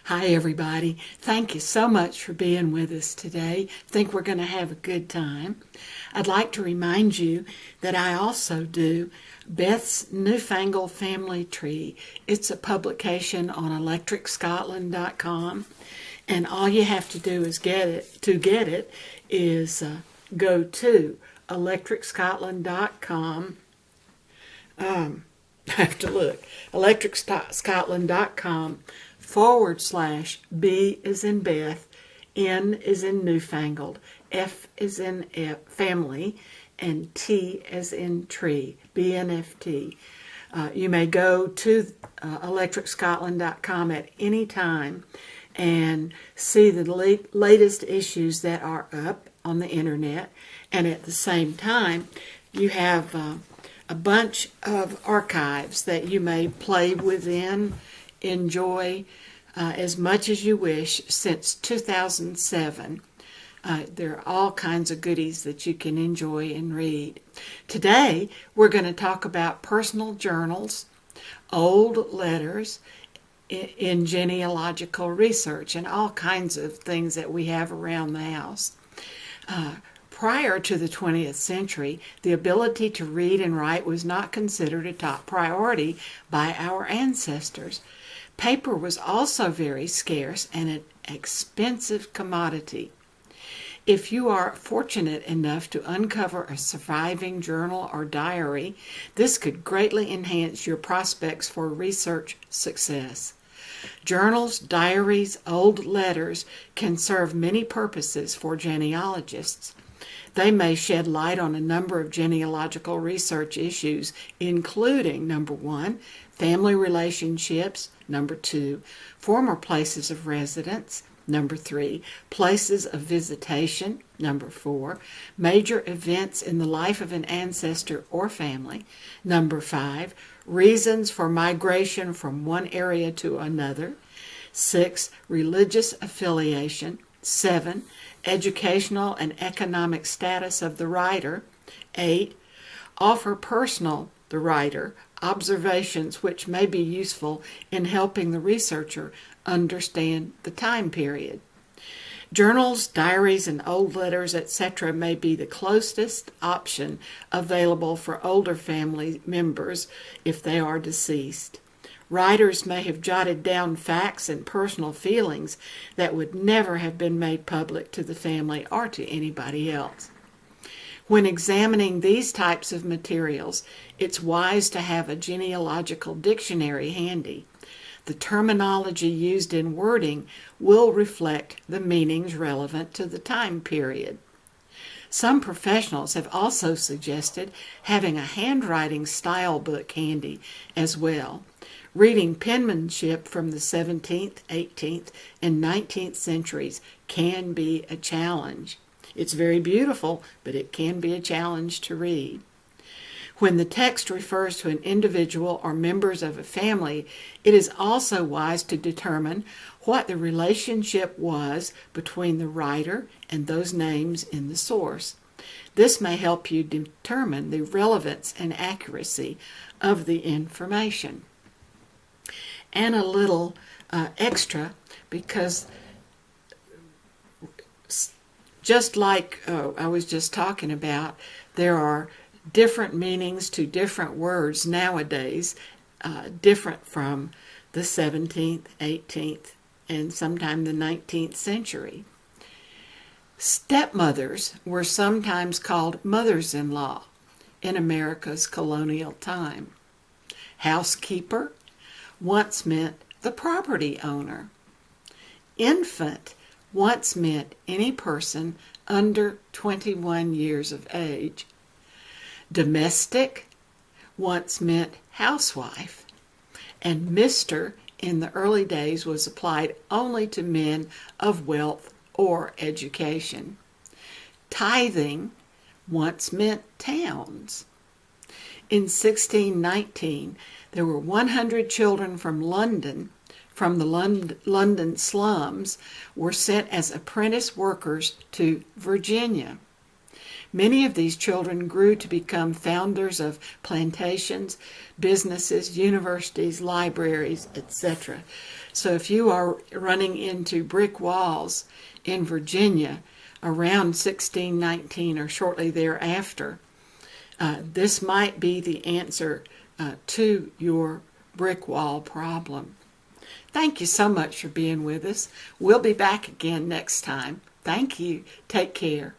Hi, everybody. Thank you so much for being with us today. Think we're going to have a good time. I'd like to remind you that I also do Beth's Newfangled Family Tree. It's a publication on electricscotland.com, and all you have to do is get it is go to electricscotland.com. I have to look. electricscotland.com/B is in Beth, N is in Newfangled, F is in family, and T as in tree, BNFT. You may go to electricscotland.com at any time and see the latest issues that are up on the internet, and at the same time you have a bunch of archives that you may play within, enjoy as much as you wish since 2007. There are all kinds of goodies that you can enjoy and read. Today, we're going to talk about personal journals, old letters, in genealogical research, and all kinds of things that we have around the house. Prior to the 20th century, the ability to read and write was not considered a top priority by our ancestors. Paper was also very scarce and an expensive commodity. If you are fortunate enough to uncover a surviving journal or diary, this could greatly enhance your prospects for research success. Journals, diaries, old letters can serve many purposes for genealogists. They may shed light on a number of genealogical research issues, including, number 1, family relationships, number 2, former places of residence, number 3, places of visitation, number 4, major events in the life of an ancestor or family, number 5, reasons for migration from one area to another, 6, religious affiliation, 7, educational and economic status of the writer, 8, offer personal, the writer, observations which may be useful in helping the researcher understand the time period. Journals, diaries, and old letters, etc. may be the closest option available for older family members if they are deceased. Writers may have jotted down facts and personal feelings that would never have been made public to the family or to anybody else. When examining these types of materials, it's wise to have a genealogical dictionary handy. The terminology used in wording will reflect the meanings relevant to the time period. Some professionals have also suggested having a handwriting style book handy as well. Reading penmanship from the 17th, 18th, and 19th centuries can be a challenge. It's very beautiful, but it can be a challenge to read. When the text refers to an individual or members of a family, it is also wise to determine what the relationship was between the writer and those names in the source. This may help you determine the relevance and accuracy of the information. And a little extra, because just like I was just talking about, there are different meanings to different words nowadays, different from the 17th, 18th, and sometime the 19th century. Stepmothers were sometimes called mothers-in-law in America's colonial time. Housekeeper once meant the property owner. Infant once meant any person under 21 years of age. Domestic once meant housewife, and Mr. in the early days was applied only to men of wealth or education. Tithing once meant towns. In 1619, there were 100 children from London, from the London slums, were sent as apprentice workers to Virginia. Many of these children grew to become founders of plantations, businesses, universities, libraries, etc. So if you are running into brick walls in Virginia around 1619 or shortly thereafter, this might be the answer to your brick wall problem. Thank you so much for being with us. We'll be back again next time. Thank you. Take care.